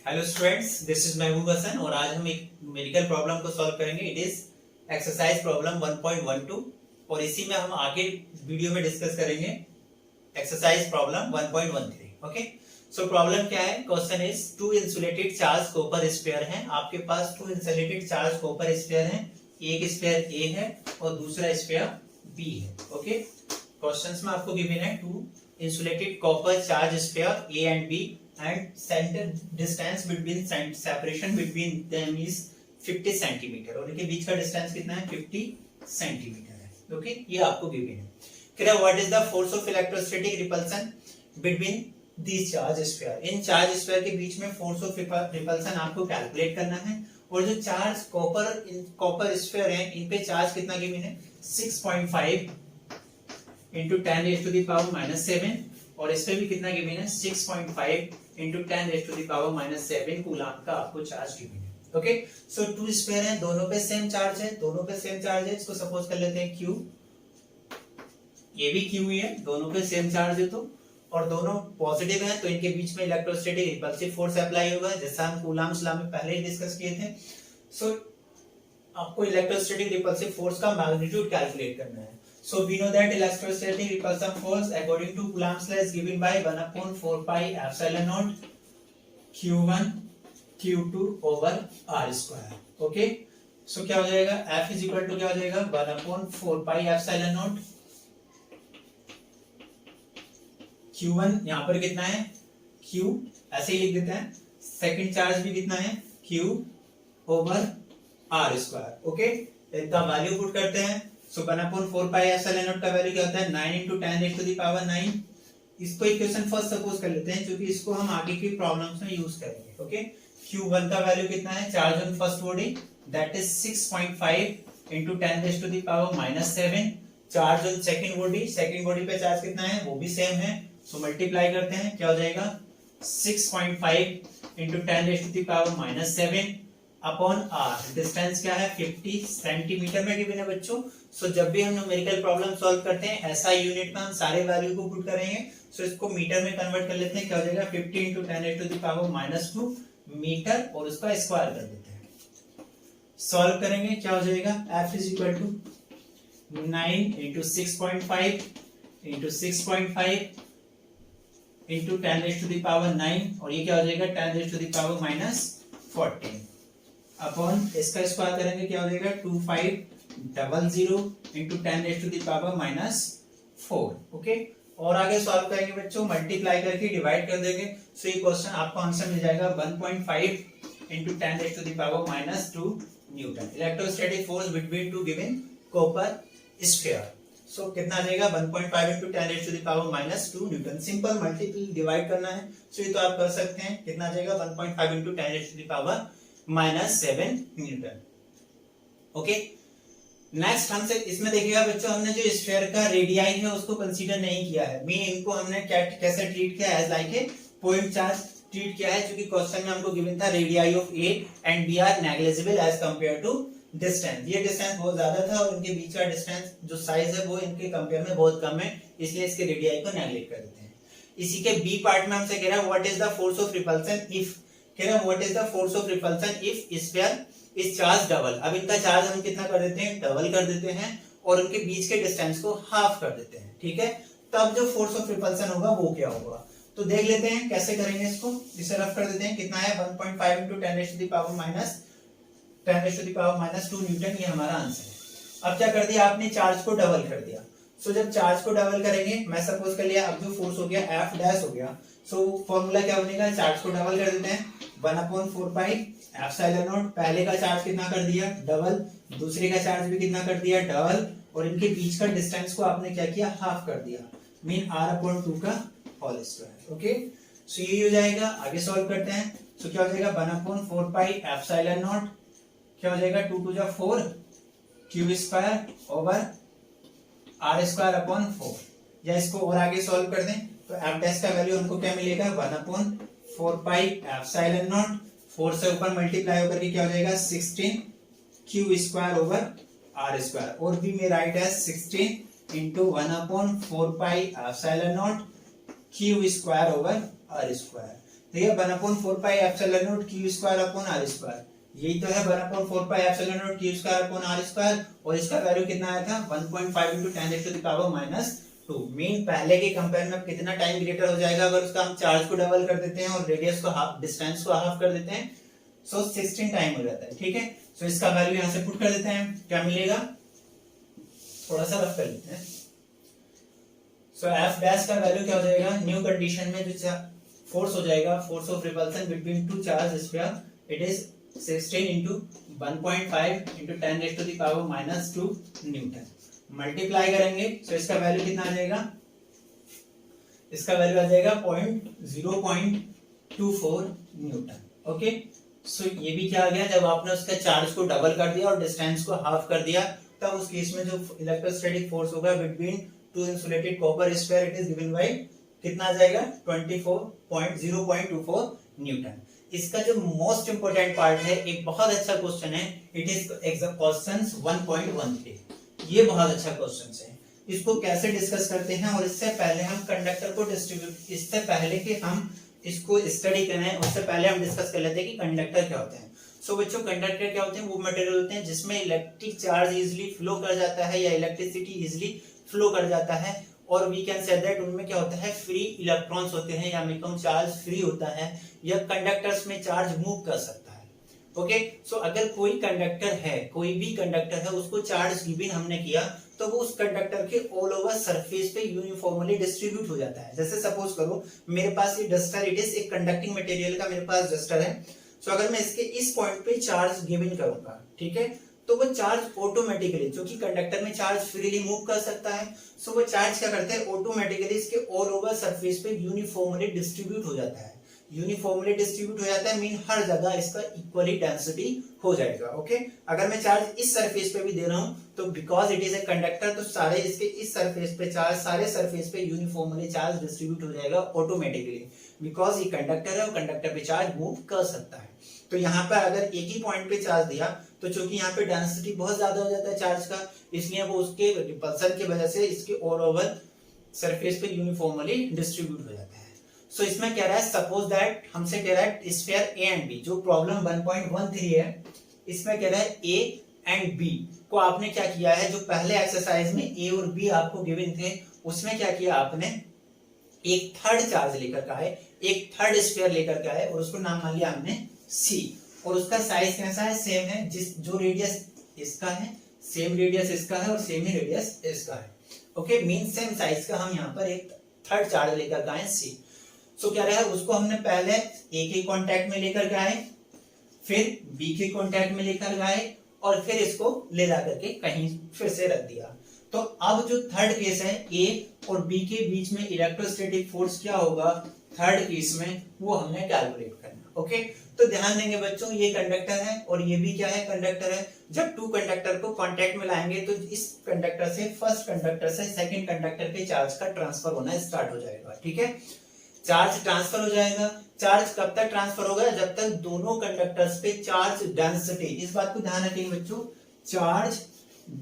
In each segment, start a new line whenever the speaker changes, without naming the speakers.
Hello students, this is महबूब हसन और आज हम एक मेडिकल प्रॉब्लम को सॉल्व करेंगे। इट इज एक्सरसाइज प्रॉब्लम 1.12 और इसी में हम आगे वीडियो में डिस्कस करेंगे exercise problem 1.13। Okay, so problem क्या है? Question is two insulated charge copper sphere हैं। आपके पास two insulated charge copper sphere हैं। एक स्फीयर ए है और दूसरा स्फीयर बी है। ओके, क्वेश्चंस में आपको गिवन है two insulated copper charge sphere A and B and center distance between separation between them is 50 centimeter और इनके बीच का डिस्टेंस कितना है? 50 सेंटीमीटर है। ओके, ये आपको गिवन है। क्या what is the force of electrostatic repulsion between these charge sphere? इन चार्ज स्फीयर के बीच में फोर्स ऑफ रिपल्सन आपको कैलकुलेट करना है। और जो चार्ज कॉपर स्फीयर है इन पे चार्ज कितना गिवन है? 6.5 into 10 raise to the power minus 7 और इस पे भी कितना गिवन है? 6.5 into 10 raise to the power minus 7 coulomb का आपको चार्ज गिवन है। ओके, सो टू स्फीयर है, दोनों पे सेम चार्ज है, दोनों पे सेम चार्ज है। इसको सपोज कर लेते हैं Q, ये भी Q ही है, दोनों पे सेम चार्ज है तो, और दोनों पॉजिटिव हैं तो इनके बीच में इलेक्ट्रोस्टैटिक रिपल्सिव फोर्स अप्लाई होगा, जैसा हम कूलम्स लॉ में पहले ही डिस्कस किए थे। सो आपको इलेक्ट्रोस्टैटिक रिपल्सिव फोर्स का मैग्नीट्यूड कैलकुलेट करना है। So we know that electrostatic repulsion force according to Coulomb's law is given by 1/4 pi epsilon naught Q1 Q2 over R square. Okay, so क्या हो जाएगा? F is equal to क्या हो जाएगा? 1/4 pi epsilon naught Q1 यहाँ पर कितना है? Q ऐसे ही लिख देते हैं। सेकंड चार्ज भी कितना है? Q over R square. Okay, इनका वैल्यू पुट करते हैं। सो 1/4 पाई एप्सिलॉन नॉट का वैल्यू क्या होता है? 9 into 10 raise to the power 9। इसको इक्वेशन फर्स्ट सपोज कर लेते हैं क्योंकि इसको हम आगे की प्रॉब्लम्स में यूज करेंगे। ओके, Q1 का वैल्यू कितना है? Charge on first body that is 6.5 into 10 raise to the power minus 7। Charge on second body पे चार्ज कितना है? वो भी सेम है। सो मल्टीप्लाई करते हैं, क्या हो जाएगा? 6.5 into 10 raise to the power minus 7 upon R. Distance क्या है? 50 सेंटीमीटर में गिवन है बच्चों। सो जब भी हम न्यूमेरिकल प्रॉब्लम सॉल्व करते हैं ऐसा यूनिट में हम सारे वैल्यू को पुट करेंगे। सो इसको मीटर में कन्वर्ट कर लेते हैं, क्या हो जाएगा? 50 into 10 raise to the power minus 2 metre और उसका स्क्वायर कर देते हैं। सॉल्व करेंगे, क्या हो जाएगा? F is equal to 9 into 6.5 into 6.5 into 10 raise to the power 9 और ये क्या हो जाएगा? 10 raise to the power minus 14 upon इसका स्क्वायर करेंगे, क्या हो जाएगा? 2500 into 10 raise to the power minus 4। Okay, और आगे सॉल्व करेंगे बच्चों, मल्टीप्लाई करके डिवाइड कर देंगे। सो ये क्वेश्चन आपको आंसर मिल जाएगा 1.5 into 10 raise to the power minus 2 newton. Electrostatic force between two given copper sphere. So कितना आ जाएगा? 1.5 into 10 raise to the power minus 2 newton. Simple multiple divide करना है। सो ये तो आप कर सकते हैं। कितना आ जाएगा? 1.5 into 10 raise to the power minus 7 newton. Okay, next हमसे इसमें देखिएगा बच्चों, हमने जो स्फीयर का रेडियाई है उसको कंसीडर नहीं किया है। मीन इनको हमने कैसे ट्रीट किया? As like a point charge treat किया है, क्योंकि क्वेश्चन में हमको गिवन था radii of A and B are negligible as compare to distance. ये डिस्टेंस बहुत ज्यादा था और इनके बीच का डिस्टेंस जो साइज है वो इनके कंपेयर में बहुत कम है, इसलिए इसके रेडियाई को नेग्लेक्ट कर देते हैं। इसी के बी पार्ट में हमसे कह रहा है what is the force of repulsion if, कह रहा है what is the force of repulsion if sphere is charge double. अब इनका चार्ज हम कितना कर देते हैं? डबल कर देते हैं और उनके बीच के डिस्टेंस को हाफ कर देते हैं। ठीक है, तब जो फोर्स ऑफ रिपल्सन होगा वो क्या होगा? तो देख लेते हैं कैसे करेंगे इसको। इसे रफ कर देते हैं। कितना है? 1.5 into 10 raise to the power minus 2 newton, ये हमारा आंसर है। अब क्या कर दिया आपने? चार्ज को डबल कर दिया। सो जब चार्ज को डबल करेंगे, मैं सपोज कर लिया, अब जो फोर्स हो गया F डैश हो गया। सो फॉर्मूला क्या बनेगा? चार्ज को डबल कर देते हैं, 1/4 पाई एप्सिलॉन नॉट। पहले का चार्ज कितना कर दिया? डबल। दूसरे का चार्ज भी कितना कर दिया? डबल। और इनके बीच का डिस्टेंस को आपने क्या किया? हाफ कर दिया, मीन R/2 का होल स्क्वायर। ओके, सो ये हो जाएगा। आगे सॉल्व करते हैं। सो क्या हो जाएगा? 1/4 पाई एप्सिलॉन नॉट, क्या हो जाएगा? 2 2 4 cube square over R square upon 4। या इसको और आगे सॉल्व कर दें तो F डैश का वैल्यू हमको क्या मिलेगा? 1/4 पाई एप्सिलॉन नॉट, 4 से ऊपर मल्टीप्लाई होकर के क्या हो जाएगा? 16 q square over R square. और भी में राइट है 16 into 1/4 pi epsilon naught q square over R square. ठीक है, 1/4 epsilon naught q square upon R square, यही तो है 1/4 epsilon naught q square upon R square, और इसका वैल्यू कितना आया था 1.5 × 10⁻⁻²। मीन पहले के कंपेयर में कितना टाइम ग्रेटर हो जाएगा अगर उसका हम चार्ज को डबल कर देते हैं और रेडियस को हाफ, डिस्टेंस को हाफ कर देते हैं, सो 16 टाइम हो जाता है। ठीक है, सो इसका वैल्यू यहां से पुट कर देते हैं, क्या मिलेगा, थोड़ा सा रफ कर लेते हैं। सो एफ डैश का वैल्यू क्या हो जाएगा, न्यू कंडीशन में जो फोर्स हो जाएगा, force of repulsion between two charge sphere, it is 16 × 1.5 × 10⁻⁻² Newton. Multiply करेंगे तो इसका वैल्यू कितना आ जाएगा, इसका वैल्यू आ जाएगा 0.24 न्यूटन। ओके, सो ये भी क्या आ गया, जब आपने उसके चार्ज को डबल कर दिया और डिस्टेंस को हाफ कर दिया, तब उस केस में जो इलेक्ट्रोस्टैटिक फोर्स होगा between two insulated copper sphere, it is given by कितना आ जाएगा 0.24 न्यूटन। इसका जो मोस्ट इंपोर्टेंट पार्ट है, एक बहुत अच्छा क्वेश्चन है, इट इज क्वेश्चन 1.13। ये बहुत अच्छा क्वेश्चन है, इसको कैसे डिस्कस करते हैं, और इससे पहले हम कंडक्टर को डिस्ट्रीब्यूट, इससे पहले कि हम इसको स्टडी करें उससे पहले हम डिस्कस कर लेते हैं कि कंडक्टर क्या होते हैं। सो बच्चों, कंडक्टर क्या होते हैं, वो मटेरियल होते हैं जिसमें इलेक्ट्रिक चार्ज इजीली फ्लो कर जाता है या इलेक्ट्रिसिटी इजीली फ्लो कर जाता है, और वी कैन से दैट उनमें क्या होता है, फ्री इलेक्ट्रॉन्स होते हैं या मिनिमम चार्ज फ्री होता है, या कंडक्टर्स में चार्ज मूव कर सकता है। ओके, सो अगर कोई कंडक्टर है, कोई भी कंडक्टर है, उसको चार्ज गिवन हमने किया, तो वो उस कंडक्टर के ऑल ओवर सरफेस पे यूनिफॉर्मली डिस्ट्रीब्यूट हो जाता है। जैसे सपोज करो मेरे पास ये डस्टर, इट इज एक कंडक्टिंग मटेरियल का मेरे पास डस्टर है। सो अगर मैं इसके इस पॉइंट पे चार्ज गिवन करूंगा, ठीक है, तो वो चार्ज ऑटोमेटिकली, जो कि कंडक्टर में चार्ज फ्रीली मूव कर सकता है, सो वो चार्ज क्या करते हैं, ऑटोमेटिकली इसके ऑल ओवर सरफेस पे यूनिफॉर्मली डिस्ट्रीब्यूट हो जाता है। यूनिफॉर्मली डिस्ट्रीब्यूट हो जाता है मीन हर जगह इसका इक्वली डेंसिटी हो जाएगा। ओके, अगर मैं चार्ज इस सरफेस पे भी दे रहा हूं, तो because it is a conductor, तो सारे इसके इस सरफेस पे चार्ज, सारे सरफेस पे यूनिफॉर्मली चार्ज डिस्ट्रीब्यूट हो जाएगा ऑटोमेटिकली, बिकॉज ये कंडक्टर है और कंडक्टर पे चार्ज मूव कर सकता है। तो यहाँ पर अगर एक ही पॉइंट पे चार्ज दिया, तो चूंकि यहाँ पे डेंसिटी बहुत ज्यादा हो जाता है चार्ज का, इसलिए वो उसके रिपल्सन की वजह से इसके ऑल ओवर सरफेस पे यूनिफॉर्मली डिस्ट्रीब्यूट हो जाता है। सो इसमें कह रहा है, सपोज दैट हमसे कह रहा है स्फीयर ए एंड बी, जो प्रॉब्लम 1.13 है, इसमें कह रहा है ए एंड बी को आपने क्या किया है, जो पहले एक्सरसाइज में ए और बी आपको गिवन थे, उसमें क्या किया आपने, एक थर्ड चार्ज लेकर का है, एक थर्ड स्फीयर लेकर का है, और उसको नाम मान लिया हमने सी, और उसका साइज कैसा है, सेम है, जिस जो रेडियस इसका है, सेम रेडियस इसका है, और सेम ही रेडियस इसका है। ओके, मीन सेम साइज का हम यहाँ पर एक थर्ड चार्ज लेकर का है सी। सो क्या रहा है, उसको हमने पहले ए के कांटेक्ट में लेकर गए, फिर बी के कांटेक्ट में लेकर गए, और फिर इसको ले जा करके कहीं फिर से रख दिया। तो अब जो थर्ड केस है, ए और बी के बीच में इलेक्ट्रोस्टैटिक फोर्स क्या होगा थर्ड केस में, वो हमने कैलकुलेट करना। ओके, तो ध्यान देंगे बच्चों, ये कंडक्टर है और ये भी क्या है, कंडक्टर है। जब टू कंडक्टर को कांटेक्ट में लाएंगे, तो इस कंडक्टर से, फर्स्ट कंडक्टर से सेकंड कंडक्टर पे चार्ज का ट्रांसफर होना स्टार्ट हो जाएगा। ठीक है, चार्ज ट्रांसफर हो जाएगा। चार्ज कब तक ट्रांसफर होगा, जब तक दोनों कंडक्टर्स पे चार्ज डेंसिटी, इस बात को ध्यान रखेंगे बच्चों, चार्ज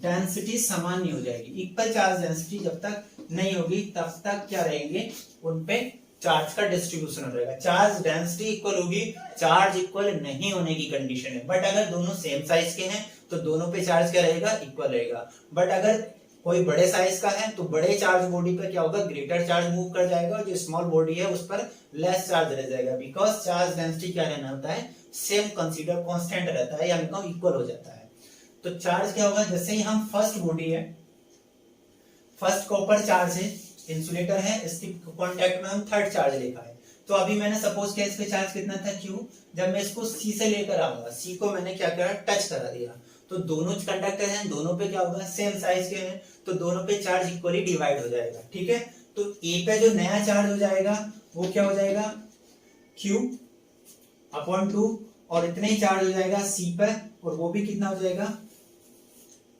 डेंसिटी समान नहीं हो जाएगी। इक्वल चार्ज डेंसिटी जब तक नहीं होगी, तब तक क्या रहेंगे, उन पे चार्ज का डिस्ट्रीब्यूशन हो जाएगा। चार्ज डेंसिटी इक्वल होगी, चार्ज इक्वल नहीं होने की कंडीशन है। बट अगर दोनों सेम साइज के हैं, तो दोनों पे चार्ज क्या रहेगा, इक्वल रहेगा। बट अगर कोई बड़े साइज का है, तो बड़े चार्ज बॉडी पर क्या होगा, ग्रेटर चार्ज मूव कर जाएगा, और जो स्मॉल बॉडी है उस पर लेस चार्ज रह जाएगा, बिकॉज चार्ज डेंसिटी क्या रहना होता है, सेम कंसीडर कांस्टेंट रहता है, या इक्वल हो जाता है। तो चार्ज क्या होगा, जैसे ही हम फर्स्ट बॉडी है, फर्स्ट कॉपर चार्ज है, इंसुलेटर है, इसके कांटेक्ट में हम थर्ड चार्ज लेकर आए, तो अभी मैंने सपोज किया इस पे चार्ज कितना था Q, जब मैं इसको C से लेकर आऊंगा, C को मैंने क्या करा, टच करा दिया, तो दोनों कंडक्टर हैं, दोनों पे क्या होगा, सेम साइज के हैं, तो दोनों पे चार्ज इक्वली डिवाइड हो जाएगा। ठीक है, तो A पे जो नया चार्ज हो जाएगा वो क्या हो जाएगा, Q/2, और इतने ही चार्ज हो जाएगा C पे, और वो भी कितना हो जाएगा,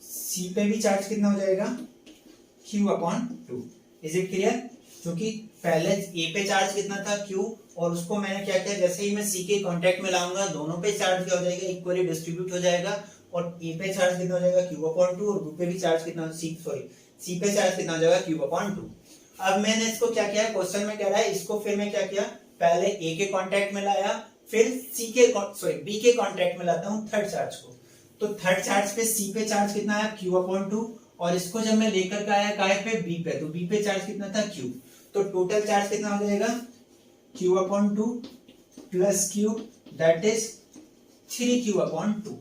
C पे भी चार्ज कितना हो जाएगा, Q/2। Is it clear? क्योंकि पहले A पे चार्ज कितना था, Q, और उसको मैंने क्या किया, जैसे ही मैं C के कांटेक्ट में लाऊंगा, दोनों पे चार्ज क्या हो जाएगा, इक्वली डिस्ट्रीब्यूट हो जाएगा, और A पे चार्ज कितना हो जाएगा, Q/2, और B पे भी चार्ज कितना, C पे चार्ज कितना हो जाएगा, Q/2। अब मैंने इसको क्या किया, क्वेश्चन में कह रहा है, इसको फिर मैं क्या किया, पहले ए के कांटेक्ट में लाया, फिर बी के कांटेक्ट में लाता हूँ थर्ड चार्ज को। तो थर्ड चार्ज पे सी पे चार्ज कितना आया Q/2, और इसको जब मैं लेकर के आया काय पे बी पे, तो बी पे चार्ज कितना था Q। तो टोटल चार्ज कितना हो जाएगा Q/2 plus Q, that is 3Q/2।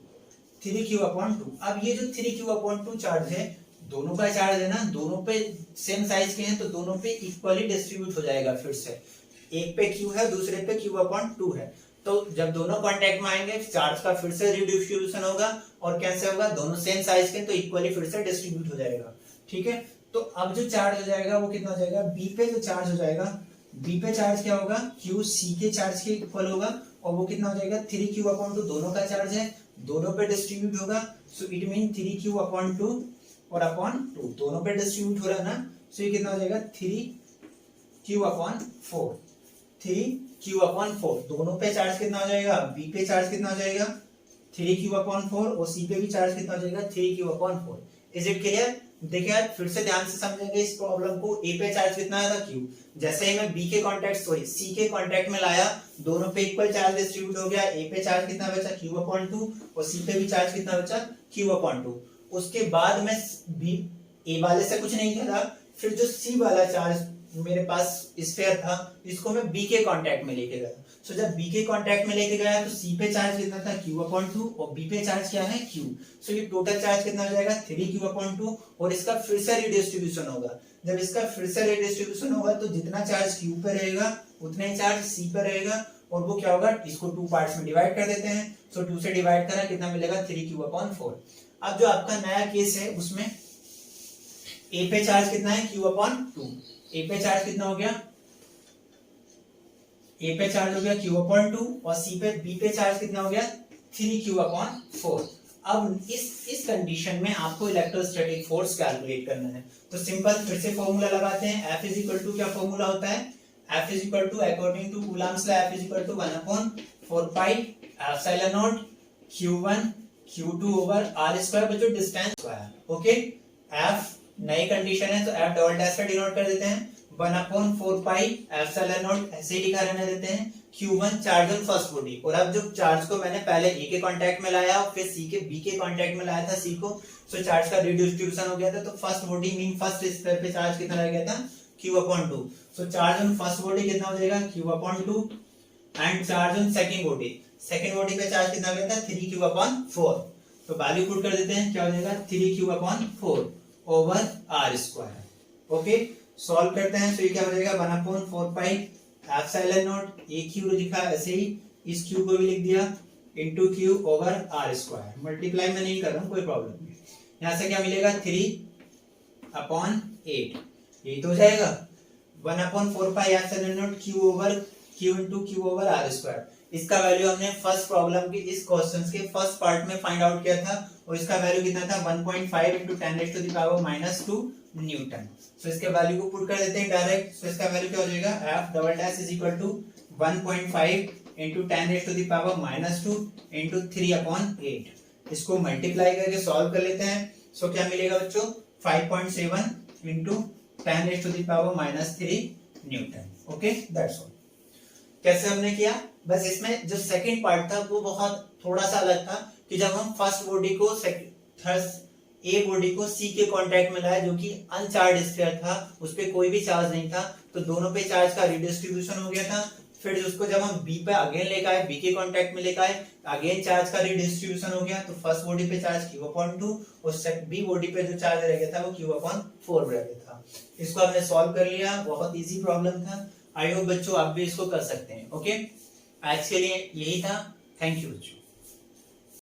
3Q/2। अब ये जो 3Q/2 चार्ज है, दोनों का चार्ज है ना, दोनों पे सेम साइज के हैं, तो दोनों पे इक्वली डिस्ट्रीब्यूट हो जाएगा। फिर से एक पे Q है, दूसरे पे Q/2 है, तो जब दोनों कांटेक्ट में आएंगे चार्ज का फिर से रिडिस्ट्रीब्यूशन होगा, और कैसे होगा, दोनों सेम साइज के तो इक्वली फिर से डिस्ट्रीब्यूट हो जाएगा। ठीक है, तो अब जो चार्ज हो जाएगा वो कितना हो जाएगा, बी पे जो चार्ज हो जाएगा, बी पे चार्ज क्या होगा, Q सी के चार्ज के इक्वल होगा, और वो कितना हो जाएगा 3Q/2, दोनों का चार्ज है, दोनों पे डिस्ट्रीब्यूट होगा, सो इट मीन 3Q/2 और अपॉन 2 दोनों पे डिस्ट्रीब्यूट हो रहा है ना, सो ये कितना हो जाएगा 3Q/4। 3Q/4 दोनों पे चार्ज कितना हो जाएगा, बी पे चार्ज कितना हो जाएगा 3Q/4, और सी पे भी चार्ज कितना हो जाएगा 3Q/4। Is it clear? देखिए यार, फिर से ध्यान से समझेंगे इस प्रॉब्लम को। ए पे चार्ज कितना आया था Q, जैसे ही मैं बी के कांटेक्ट सी के कांटेक्ट में लाया, दोनों पे इक्वल चार्ज डिस्ट्रीब्यूट हो गया। ए पे चार्ज कितना बचा Q/2, और सी पे भी चार्ज कितना बचा Q/2। उसके बाद मैं बी ए वाले से कुछ नहीं करा, फिर जो सी वाला चार्ज मेरे पास स्फीयर था, इसको मैं बी के कांटेक्ट में लेके गया। सो जब बी के कांटेक्ट में लेके गया तो सी पे चार्ज कितना था Q/2, और बी पे चार्ज क्या है Q। सो ये टोटल चार्ज कितना हो जाएगा 3Q/2, और इसका फिर से रिडिस्ट्रीब्यूशन होगा। जब इसका फिर से रिडिस्ट्रीब्यूशन होगा तो जितना चार्ज Q पे रहेगा उतना ही चार्ज सी पे रहेगा, और वो क्या होगा, इसको 2 पार्ट्स में डिवाइड कर देते हैं। सो 2 से डिवाइड करा, कितना मिलेगा 3Q/4। अब जो आपका नया केस है उसमें ए पे चार्ज कितना है Q/2, ए पे चार्ज कितना हो गया, ए पे चार्ज हो गया Q/2, और सी पे बी पे चार्ज कितना हो गया 3Q/4। अब इस कंडीशन में आपको इलेक्ट्रोस्टैटिक फोर्स कैलकुलेट करना है। तो सिंपल फिर से फॉर्मूला लगाते हैं। F इज इक्वल टू, क्या फॉर्मूला होता है, F is equal to according to Coulomb's law, F is equal to 1/4 pi epsilon naught Q1 Q2 over R square, बच्चों डिस्टेंस स्क्वायर। ओके, F नई condition है तो F double dash से denote कर देते हैं, 1/4 पाई एप्सिलॉन नॉट, ऐसे ही लिखा रहने देते हैं। Q1 charge on first body, और अब जो चार्ज को मैंने पहले ए के कांटेक्ट में लाया और फिर सी के बी के कांटेक्ट में लाया था सी को, सो चार्ज का रिडिस्ट्रीब्यूशन हो गया था। तो first body mean first sphere पे चार्ज कितना रह गया था Q/2। So charge on first body कितना हो जाएगा Q/2, and charge on second body पे चार्ज कितना हो गया था 3Q/4। तो वैल्यू पुट कर देते हैं, क्या हो जाएगा 3Q/4 over R square. Okay, solve करते हैं। तो ये क्या हो जाएगा 1/4 pi epsilon not, A Q लिखा ऐसे ही, इस क्यू को भी लिख दिया, into Q over R square. Multiply में नहीं कर रहा हूं, कोई प्रॉब्लम नहीं। यहां से क्या मिलेगा 3/8, यही तो हो जाएगा 1/4 pi epsilon naught Q into Q over R square. इसका वैल्यू हमने फर्स्ट प्रॉब्लम के इस क्वेश्चंस के फर्स्ट पार्ट में फाइंड आउट किया था, और इसका वैल्यू कितना था 1.5 इंटू 10⁻⁻2 न्यूटन। सो इसके वैल्यू को पुट कर देते हैं डायरेक्ट। सो इसका वैल्यू क्या हो जाएगा, F double dash is equal to 1.5 into 10⁻⁻2 into 3/8। इसको मल्टीप्लाई करके सॉल्व कर लेते हैं। सो क्या मिलेगा बच्चों 5.7 into 10⁻³ Newton. Okay, that's all. कैसे हमने किया, बस इसमें जो सेकंड पार्ट था वो बहुत थोड़ा सा अलग था, कि जब हम फर्स्ट बॉडी को ए बॉडी को सी के कांटेक्ट में लाया, जो कि अनचार्ज स्फीयर था, उस पे कोई भी चार्ज नहीं था, तो दोनों पे चार्ज का रिडिस्ट्रीब्यूशन हो गया था। फिर उसको जब हम बी पे अगेन लेकर आए, बी के कांटेक्ट में लेकर आए, अगेन चार्ज का रिडिस्ट्रीब्यूशन हो गया, तो फर्स्ट बॉडी पे चार्ज Q/2 और बी बॉडी पे जो चार्ज रह गया था वो Q/4 रह गया था। इसको हमने सॉल्व कर लिया, बहुत इजी प्रॉब्लम था। आई होप बच्चों आप भी इसको कर सकते हैं। ओके, आज के लिए यही था। थैंक यू बच्चों।